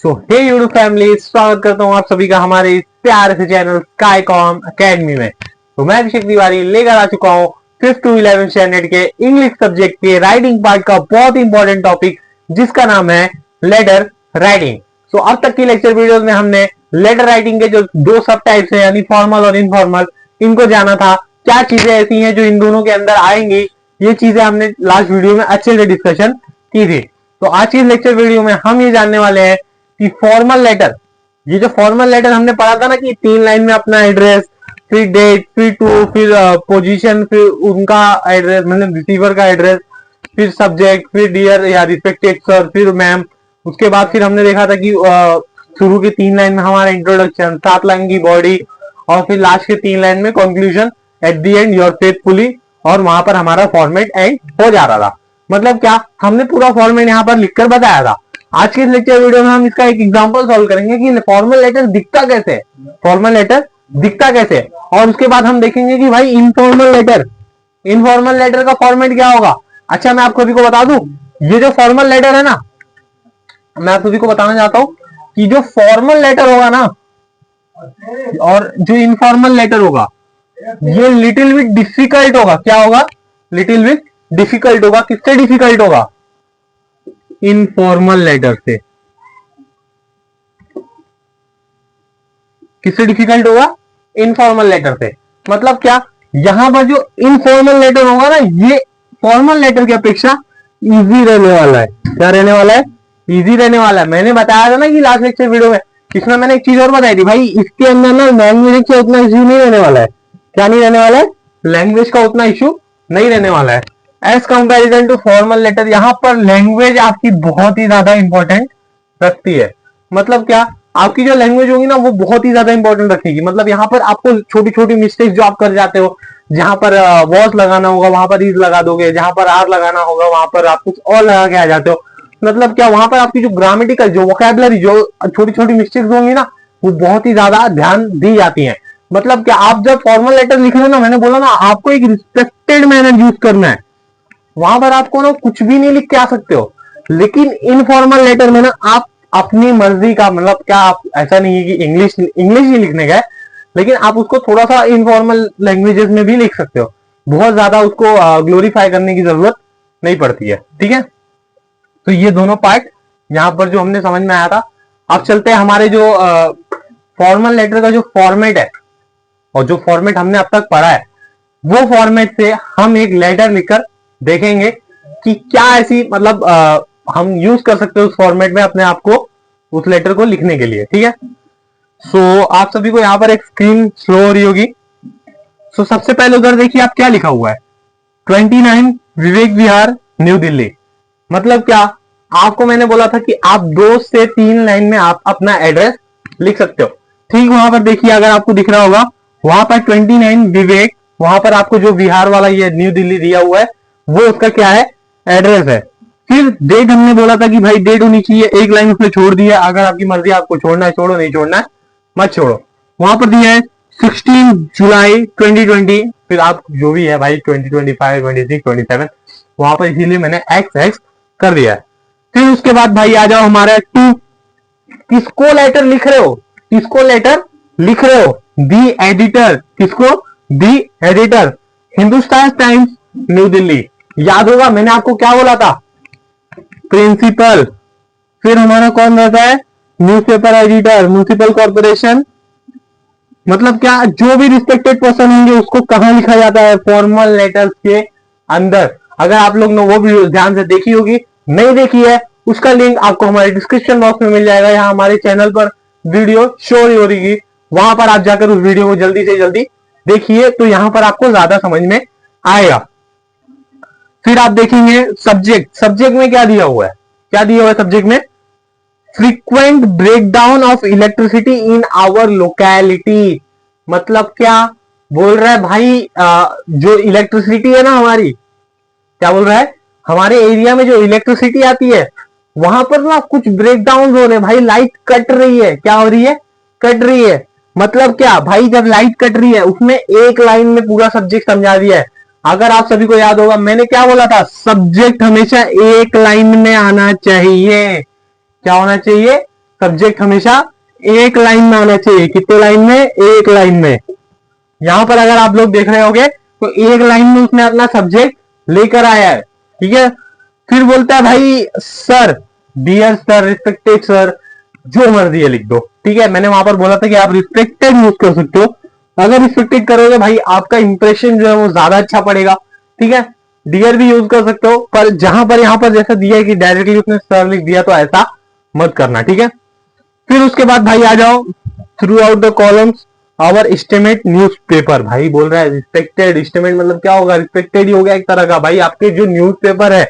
सो हे YouTube family, स्वागत करता हूं आप सभी का हमारे इस प्यारे से चैनल स्काईकॉम एकेडमी में। तो मैं अभिषेक तिवारी लेकर आ चुका हूं 5th to 11th स्टैंडर्ड के इंग्लिश सब्जेक्ट के राइटिंग पार्ट का बहुत इंपॉर्टेंट टॉपिक, जिसका नाम है लेटर राइटिंग। सो अब तक की लेक्चर वीडियोस में हमने लेटर राइटिंग के जो दो सब टाइप्स है यानी फॉर्मल और इनफॉर्मल, इनको जाना था। क्या चीजें ऐसी हैं जो इन दोनों के अंदर आएंगी, ये चीजें हमने लास्ट वीडियो में अच्छे से डिस्कशन की थी। तो आज की लेक्चर वीडियो में हम ये जानने वाले हैं कि फॉर्मल लेटर, ये जो फॉर्मल लेटर हमने पढ़ा था ना कि 3 लाइन में अपना एड्रेस, फिर डेट, फिर टू, फिर पोजीशन, फिर उनका एड्रेस मतलब रिसीवर का एड्रेस, फिर सब्जेक्ट, फिर डियर या रिस्पेक्टेड सर, फिर मैम। उसके बाद फिर हमने देखा था कि शुरू के 3 लाइन में हमारा इंट्रोडक्शन, 7 लाइन की बॉडी, और फिर लास्ट के 3 लाइन में conclusion, at the end your faithfully, और वहां पर हमारा फॉर्मेट एंड हो जा रहा था। मतलब क्या, हमने पूरा फॉर्मेट यहाँ पर लिखकर बताया था। आज के लेक्चर वीडियो में हम इसका एक एग्जांपल सॉल्व करेंगे कि फॉर्मल लेटर दिखता कैसे, फॉर्मल लेटर दिखता कैसे, और उसके बाद हम देखेंगे कि भाई इनफॉर्मल लेटर का फॉर्मेट क्या होगा। अच्छा, मैं आप सभी को बता दूं, ये जो फॉर्मल लेटर है ना, मैं आप सभी को बताना चाहता हूं कि जो फॉर्मल लेटर होगा ना और जो इनफॉर्मल लेटर होगा, ये लिटिल बिट डिफिकल्ट होगा। क्या होगा? लिटिल बिट डिफिकल्ट होगा। किससे डिफिकल्ट होगा? इनफॉर्मल लेटर से। किससे डिफिकल्ट होगा? इनफॉर्मल लेटर से। मतलब क्या, यहां पर जो इनफॉर्मल लेटर होगा ना, ये फॉर्मल लेटर की अपेक्षा इजी रहने वाला है। क्या रहने वाला है? इजी रहने वाला है। मैंने बताया था ना कि लास्ट लेक्चर वीडियो में, इसमें मैंने एक चीज और बताई थी भाई, इसके अंदर ना लैंग्वेज का उतना इश्यू नहीं रहने वाला है। क्या नहीं रहने वाला है? लैंग्वेज का उतना इश्यू नहीं रहने वाला है as comparison to formal letter. यहां पर लैंग्वेज आपकी बहुत ही ज्यादा इंपॉर्टेंट रखती है। मतलब क्या, आपकी जो लैंग्वेज होगी ना वो बहुत ही ज्यादा इंपॉर्टेंट रखेगी। मतलब यहाँ पर आपको छोटी छोटी मिस्टेक्स जो आप कर जाते हो, जहां पर वॉज लगाना होगा वहां पर इज लगा दोगे, जहां पर आर लगाना होगा वहां पर आप कुछ और लगा के आ जाते हो। मतलब क्या, वहां पर आपकी जो ग्रामेटिकल, जो वोकैबुलरी, जो छोटी छोटी मिस्टेक्स होंगी ना, वो बहुत ही ज्यादा ध्यान दी जाती है। मतलब क्या, आप जब फॉर्मल लेटर लिख रहे हो ना, मैंने बोला ना आपको एक रिस्पेक्टेड मैनर यूज करना है। वहां पर आपको ना कुछ भी नहीं लिख के आ सकते हो। लेकिन इनफॉर्मल लेटर में ना आप अपनी मर्जी का, मतलब क्या, आप ऐसा नहीं है कि इंग्लिश ही लिखने गए, लेकिन आप उसको थोड़ा सा इनफॉर्मल लैंग्वेजेस में भी लिख सकते हो। बहुत ज्यादा उसको ग्लोरीफाई करने की जरूरत नहीं पड़ती है। ठीक है, तो ये दोनों पार्ट यहाँ पर जो हमने समझ में आया था। अब चलते हैं हमारे जो फॉर्मल लेटर का जो फॉर्मेट है, और जो फॉर्मेट हमने अब तक पढ़ा है, वो फॉर्मेट से हम एक लेटर लिखकर देखेंगे कि क्या ऐसी, मतलब हम यूज कर सकते हैं उस फॉर्मेट में अपने आप को, उस लेटर को लिखने के लिए। ठीक है, सो आप सभी को यहाँ पर एक स्क्रीन स्लो हो रही होगी। सो सबसे पहले उधर देखिए आप क्या लिखा हुआ है, 29 विवेक विहार, न्यू दिल्ली। मतलब क्या, आपको मैंने बोला था कि आप 2 से 3 लाइन में आप अपना एड्रेस लिख सकते हो। ठीक, वहां पर देखिए, अगर आपको दिख रहा होगा वहां पर 29 विवेक, वहां पर आपको जो बिहार वाला ये न्यू दिल्ली दिया हुआ है, वो उसका क्या है? एड्रेस है। फिर डेट हमने बोला था कि भाई डेट होनी चाहिए, एक लाइन उसमें छोड़ दिया। अगर आपकी मर्जी, आपको छोड़ना है छोड़ो, नहीं छोड़ना है मत छोड़ो। वहां पर दिया है 16 जुलाई 2020, फिर आप जो भी है भाई 2025, 26, 27, वहां पर इसीलिए मैंने एक्स कर दिया है। फिर उसके बाद भाई आ जाओ हमारा टू, किसको लेटर लिख रहे हो? किसको लेटर लिख रहे हो? The editor. किसको? The editor, Hindustan Times, New Delhi. याद होगा मैंने आपको क्या बोला था? प्रिंसिपल। फिर हमारा कौन रहता है? Newspaper editor, municipal corporation. मतलब क्या, जो भी रिस्पेक्टेड पर्सन होंगे उसको कहां लिखा जाता है? फॉर्मल लेटर्स के अंदर। अगर आप लोग ने वो वीडियो ध्यान से देखी होगी, नहीं देखी है, उसका लिंक आपको हमारे डिस्क्रिप्शन बॉक्स में मिल जाएगा, या हमारे चैनल पर वीडियो शो हो रही है, वहां पर आप जाकर उस वीडियो को जल्दी से जल्दी देखिए, तो यहां पर आपको ज्यादा समझ में आएगा। फिर आप देखेंगे सब्जेक्ट में क्या दिया हुआ है? क्या दिया हुआ है सब्जेक्ट में? Frequent breakdown of electricity in our locality. मतलब क्या बोल रहा है भाई, जो इलेक्ट्रिसिटी है ना हमारी, क्या बोल रहा है, हमारे एरिया में जो इलेक्ट्रिसिटी आती है वहां पर ना कुछ ब्रेकडाउन हो रहे हैं भाई, लाइट कट रही है। क्या हो रही है? कट रही है। मतलब क्या भाई, जब लाइट कट रही है उसमें एक लाइन में पूरा सब्जेक्ट समझा दिया है। अगर आप सभी को याद होगा मैंने क्या बोला था, सब्जेक्ट हमेशा एक लाइन में आना चाहिए। क्या होना चाहिए? सब्जेक्ट हमेशा एक लाइन में आना चाहिए। कितने लाइन में? एक लाइन में। यहां पर अगर आप लोग देख रहे होगे तो एक लाइन में उसने अपना सब्जेक्ट लेकर आया है, ठीक है। फिर बोलता है भाई sir, dear sir, respected sir, जो मर्जी है लिख दो, ठीक है। मैंने वहां पर बोला था कि आप रिस्पेक्टेड यूज कर सकते हो। अगर रिस्पेक्टेड करोगे भाई आपका इंप्रेशन जो है वो ज्यादा अच्छा पड़ेगा, ठीक है। डियर भी यूज कर सकते हो, पर जहां पर यहां पर जैसा दिया है कि डायरेक्टली उसने सर लिख दिया, तो ऐसा मत करना, ठीक है। फिर उसके बाद भाई आ जाओ, throughout the columns our estimate newspaper. भाई बोल रहा है रिस्पेक्टेड, एस्टिमेट मतलब क्या होगा? रिस्पेक्टेड ही हो गया एक तरह का। भाई आपके जो न्यूज़पेपर है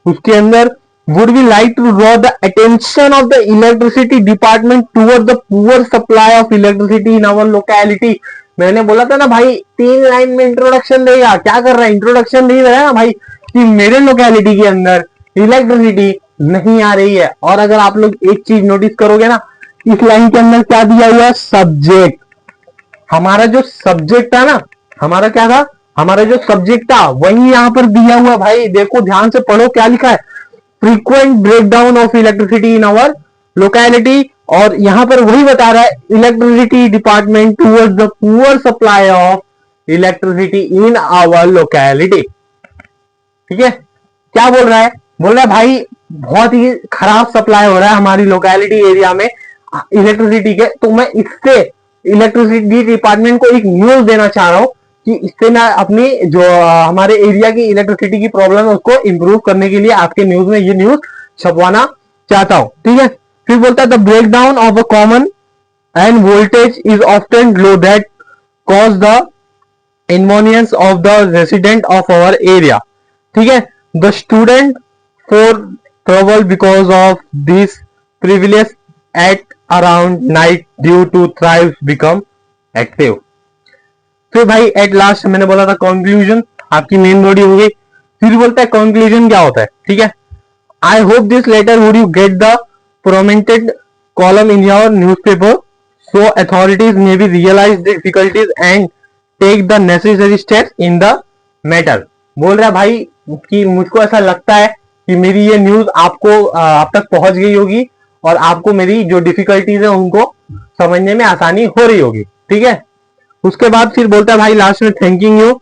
उसके अंदर would we like to draw the attention of the electricity department toward the poor supply of electricity in our locality। मैंने बोला था ना भाई 3 लाइन में इंट्रोडक्शन देगा। क्या कर रहा है? इंट्रोडक्शन दे रहा है ना भाई कि मेरे लोकेलिटी के अंदर इलेक्ट्रिसिटी नहीं आ रही है। और अगर आप लोग एक चीज नोटिस करोगे ना, इस लाइन के अंदर क्या दिया हुआ है? सब्जेक्ट। हमारा जो सब्जेक्ट था ना, हमारा क्या था? हमारा जो सब्जेक्ट था वही यहां पर दिया हुआ भाई। देखो ध्यान से पढ़ो क्या लिखा है, frequent breakdown of electricity in our locality. और यहां पर वही बता रहा है electricity department towards the poor supply of electricity in our locality, ठीक है। क्या बोल रहा है? बोल रहा है भाई बहुत ही खराब सप्लाई हो रहा है हमारी लोकेलिटी एरिया में इलेक्ट्रिसिटी के, तो मैं इससे इलेक्ट्रिसिटी डिपार्टमेंट को एक न्यूज देना चाह रहा हूं कि इससे मैं अपनी जो हमारे एरिया की इलेक्ट्रिसिटी की प्रॉब्लम है उसको इंप्रूव करने के लिए आपके न्यूज में ये न्यूज छपवाना चाहता हूं, ठीक है। फिर बोलता है the break down of a common and voltage is often low that cause the inconvenience of the resident of our area, ठीक है। The student for trouble because of this privilege at around night due to thrive become active. फिर भाई at last मैंने बोला था conclusion, आपकी main body हो गई। फिर बोलता है कंक्लूजन क्या होता है, ठीक है। I hope this letter would you get the prominent column in your newspaper so authorities may be realise the difficulties and take the necessary steps in the matter. बोल रहा है भाई कि मुझको ऐसा लगता है कि मेरी ये न्यूज आपको आप तक पहुंच गई होगी और आपको मेरी जो डिफिकल्टीज है उनको समझने में आसानी हो रही होगी, ठीक है। उसके बाद फिर बोलता है भाई लास्ट में थैंकिंग यू।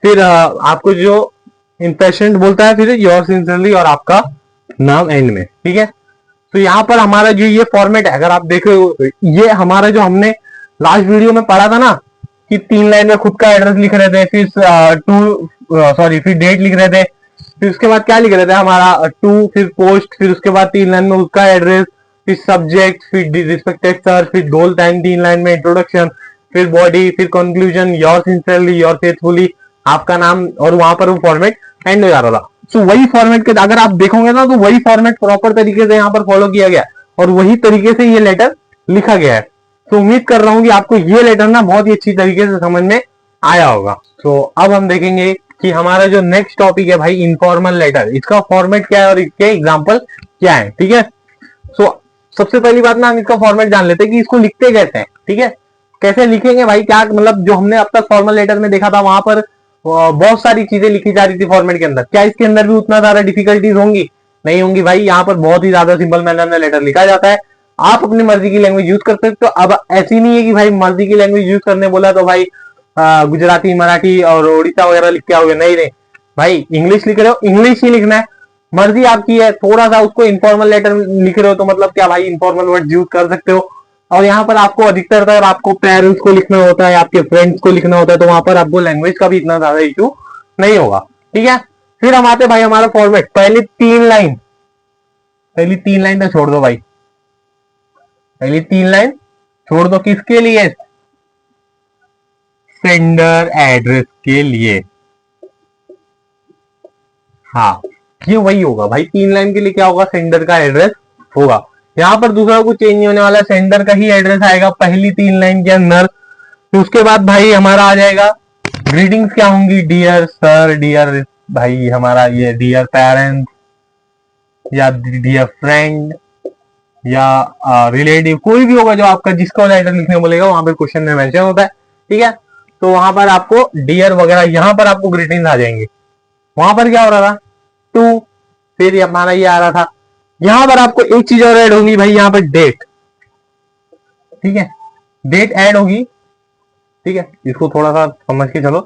फिर आपको जो इम्प्रेशन बोलता है, फिर योर सिंसियरली और आपका नाम एंड में, ठीक है। तो यहाँ पर हमारा जो ये फॉर्मेट है, अगर आप देखो ये हमारा जो हमने लास्ट वीडियो में पढ़ा था ना कि 3 लाइन में खुद का एड्रेस लिख रहे थे, फिर फिर डेट लिख रहे थे, फिर उसके बाद क्या लिख रहे थे हमारा फिर पोस्ट, फिर उसके बाद 3 लाइन में उसका एड्रेस, फिर सब्जेक्ट, फिर रिस्पेक्टेड सर, फिर गोल टाइम 3 लाइन में इंट्रोडक्शन, फिर बॉडी, फिर conclusion, your sincerely, your faithfully, आपका नाम, और वहां पर वो फॉर्मेट एंड हो जा रहा था। तो वही फॉर्मेट के अगर आप देखोगे ना तो वही फॉर्मेट प्रॉपर तरीके से यहाँ पर फॉलो किया गया और वही तरीके से ये लेटर लिखा गया है। तो उम्मीद कर रहा हूं कि आपको ये लेटर ना बहुत ही अच्छी तरीके से समझ में आया होगा। तो अब हम देखेंगे कि हमारा जो नेक्स्ट टॉपिक है भाई इनफॉर्मल लेटर, इसका फॉर्मेट क्या है और इसके एग्जाम्पल क्या है, ठीक है। तो सबसे पहली बात ना हम इसका फॉर्मेट जान लेते हैं कि इसको लिखते कैसे हैं, ठीक है। कैसे लिखेंगे भाई, क्या मतलब जो हमने अब तक फॉर्मल लेटर में देखा था वहां पर बहुत सारी चीजें लिखी जा रही थी फॉर्मेट के अंदर, क्या इसके अंदर भी उतना ज्यादा डिफिकल्टीज होंगी? नहीं होंगी भाई। यहाँ पर बहुत ही ज्यादा सिंपल मैनर में लेटर लिखा जाता है, आप अपनी मर्जी की लैंग्वेज यूज कर सकते हो। अब ऐसी नहीं है कि भाई मर्जी की लैंग्वेज यूज करने बोला तो भाई गुजराती, मराठी और उड़ीसा वगैरह लिख के आओगे, नहीं नहीं भाई, इंग्लिश लिख रहे हो इंग्लिश ही लिखना है, मर्जी आपकी है। थोड़ा सा उसको इनफॉर्मल लेटर लिख रहे हो तो मतलब क्या भाई इनफॉर्मल वर्ड यूज कर सकते हो। और यहाँ पर आपको अधिकतर अगर आपको पेरेंट्स को लिखना होता है, आपके फ्रेंड्स को लिखना होता है, तो वहां पर आपको लैंग्वेज का भी इतना ज्यादा इशू नहीं होगा, ठीक है। फिर हम आते भाई हमारा फॉर्मेट, पहली 3 लाइन तो छोड़ दो भाई, पहली 3 लाइन छोड़ दो, किसके लिए? सेंडर एड्रेस के लिए। हाँ ये वही होगा भाई, 3 लाइन के लिए क्या होगा? सेंडर का एड्रेस होगा। यहाँ पर दूसरा कुछ चेंज नहीं होने वाला, सेंडर का ही एड्रेस आएगा पहली 3 लाइन के अंदर। तो उसके बाद भाई हमारा आ जाएगा ग्रीटिंग्स, क्या होंगी? डियर सर, डियर भाई हमारा ये डियर पेरेंट्स या डियर फ्रेंड या रिलेटिव, कोई भी होगा जो आपका जिसको लेटर लिखने बोलेगा वहां पर क्वेश्चन में मेंशन होता है, ठीक है। तो वहां पर आपको डियर वगैरह, यहाँ पर आपको ग्रीटिंग्स आ जाएंगे। वहां पर क्या हो रहा था? टू, फिर हमारा ये आ रहा था। यहां पर आपको एक चीज और ऐड होगी भाई, यहाँ पर डेट, ठीक है, डेट ऐड होगी, ठीक है, इसको थोड़ा सा समझ के चलो।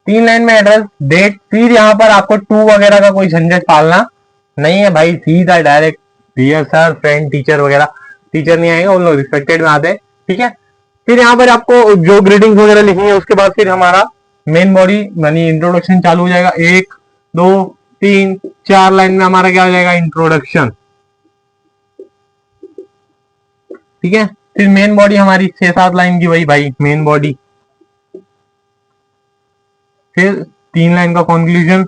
3 लाइन में एड्रेस, डेट, फिर यहाँ पर आपको टू वगैरह का कोई झंझट पालना नहीं है भाई, सीधा direct dear sir, friend, teacher वगैरह, टीचर नहीं आएगा, उन लोग रिस्पेक्टेड में आते हैं, ठीक है। फिर यहाँ पर आपको जो ग्रीटिंग्स वगैरह लिखनी है, उसके बाद फिर हमारा मेन बॉडी यानी इंट्रोडक्शन चालू हो जाएगा। 1 2 3 4 लाइन में हमारा क्या हो जाएगा, इंट्रोडक्शन, ठीक है। फिर मेन बॉडी हमारी 6-7 लाइन की, वही भाई मेन बॉडी। फिर 3 लाइन का कंक्लूजन।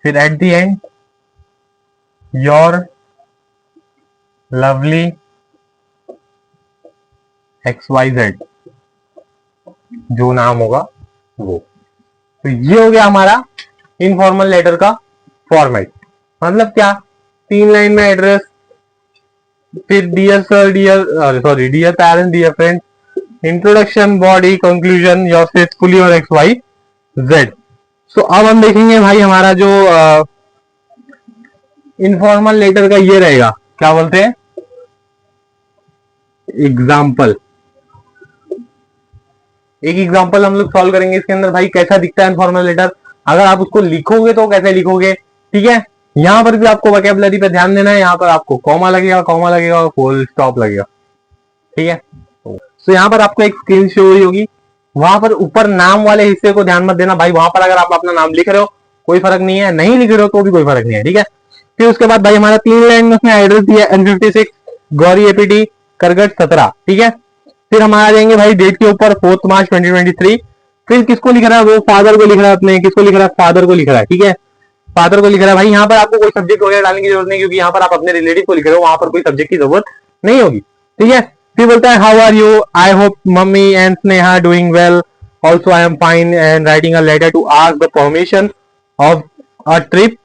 फिर at the end your lovely XYZ, जो नाम होगा वो। तो ये हो गया हमारा इनफॉर्मल लेटर का फॉर्मेट। मतलब क्या, 3 लाइन में एड्रेस, फिर dear sir, dear parents, dear friends, introduction, body, conclusion, your faithfully और XYZ। सो अब हम देखेंगे भाई हमारा जो इनफॉर्मल लेटर का ये रहेगा, क्या बोलते हैं, एग्जाम्पल। एक एग्जाम्पल हम लोग सॉल्व करेंगे इसके अंदर भाई, कैसा दिखता है इनफॉर्मल लेटर। अगर आप उसको लिखोगे तो कैसे लिखोगे, ठीक है। यहां पर भी आपको वोकैबुलरी पे ध्यान देना है, यहां पर आपको कॉमा लगेगा, फुल स्टॉप लगेगा, ठीक है। तो यहां पर आपको एक स्क्रीन शो हुई होगी, वहां पर ऊपर नाम वाले हिस्से को ध्यान मत देना भाई, वहां पर अगर आप अपना नाम लिख रहे हो कोई फर्क नहीं है, नहीं लिख रहे हो तो भी कोई फर्क नहीं है, ठीक है। फिर उसके बाद भाई हमारा 3 लाइन में उसने एड्रेस दिया, N56 गौरी APT करगट 17, ठीक है। फिर हम आ जाएंगे भाई डेट के ऊपर 4 मार्च 2023। फिर किसको लिख रहा है, वो फादर को लिख रहा है अपने, किसको लिख रहा है, फादर को लिख रहा है, ठीक है, फादर को लिख रहा है भाई। यहाँ पर आपको कोई सब्जेक्ट वगैरह डालने की जरूरत नहीं, क्योंकि यहाँ पर आप अपने रिलेटिव को लिख रहे हो, वहां पर कोई सब्जेक्ट की जरूरत नहीं होगी, ठीक है। फिर बोलता है how are you, I hope mummy and Sneha doing well, also I am fine and writing a letter to ask the permission of a trip.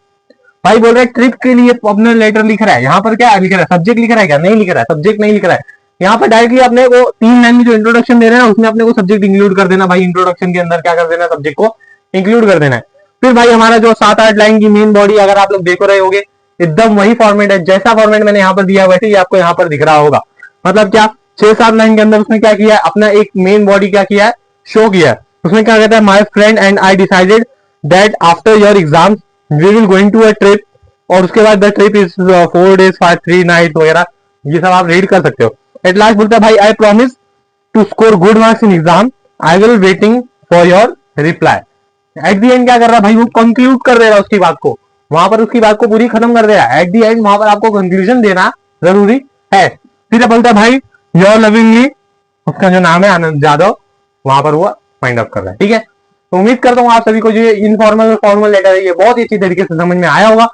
भाई बोल रहा है ट्रिप के लिए अपना लेटर लिख रहा है, यहाँ पर क्या लिख रहा है, सब्जेक्ट लिख रहा है क्या, नहीं लिख रहा है, सब्जेक्ट नहीं लिख रहा है। यहाँ पर डायरेक्टली अपने को 3 लाइन में जो इंट्रोडक्शन दे रहे हैं उसमें अपने को सब्जेक्ट इंक्लूड कर देना भाई, इंट्रोडक्शन के अंदर क्या कर देना, सब्जेक्ट को इंक्लूड कर देना है। फिर भाई हमारा जो 7-8 लाइन की मेन बॉडी, अगर आप लोग देख रहे होगे एकदम वही फॉर्मेट है, जैसा फॉर्मेट मैंने यहाँ पर दिया वैसे ही आपको यहाँ पर दिख रहा होगा। मतलब क्या, 6-7 लाइन के अंदर उसने क्या किया है, अपना एक मेन बॉडी क्या किया है, शो किया है। उसमें क्या कहता है, my friend and I decided that after your exam we will going to a trip, और उसके बाद the trip is 4 days 3 nights वगैरह, ये सब आप रीड कर सकते हो। एट लास्ट बोलता है भाई I promise to score good marks in exam, I will waiting for your reply. At the end क्या कर रहा है भाई, वो कंक्लूड कर दे रहा है उसकी बात को, वहां पर उसकी बात को पूरी खत्म कर दे रहा है। एट दी एंड वहां पर आपको कंक्लूजन देना जरूरी है। फिर बोलता है भाई योर लविंगली, उसका जो नाम है आनंद जादव, वहां पर वो फाइंड आउट कर रहा है, ठीक है। तो उम्मीद करता हूँ आप सभी को जो इनफॉर्मल फॉर्मल लेटर है ये बहुत ही अच्छी तरीके से समझ में आया होगा।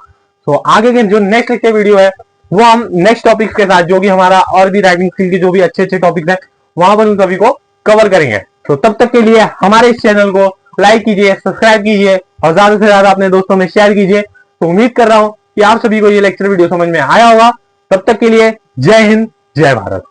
तो आगे के जो नेक्स्ट लेक्चर वीडियो है वो हम नेक्स्ट टॉपिक्स के साथ, जो कि हमारा और भी राइटिंग स्किल के जो भी अच्छे अच्छे टॉपिक्स है वहां पर उन सभी को कवर करेंगे। तो तब तक के लिए हमारे इस चैनल को लाइक कीजिए, सब्सक्राइब कीजिए और ज्यादा से ज्यादा अपने दोस्तों में शेयर कीजिए। तो उम्मीद कर रहा हूं कि आप सभी को ये लेक्चर वीडियो समझ में आया होगा। तब तक के लिए जय हिंद, जय भारत।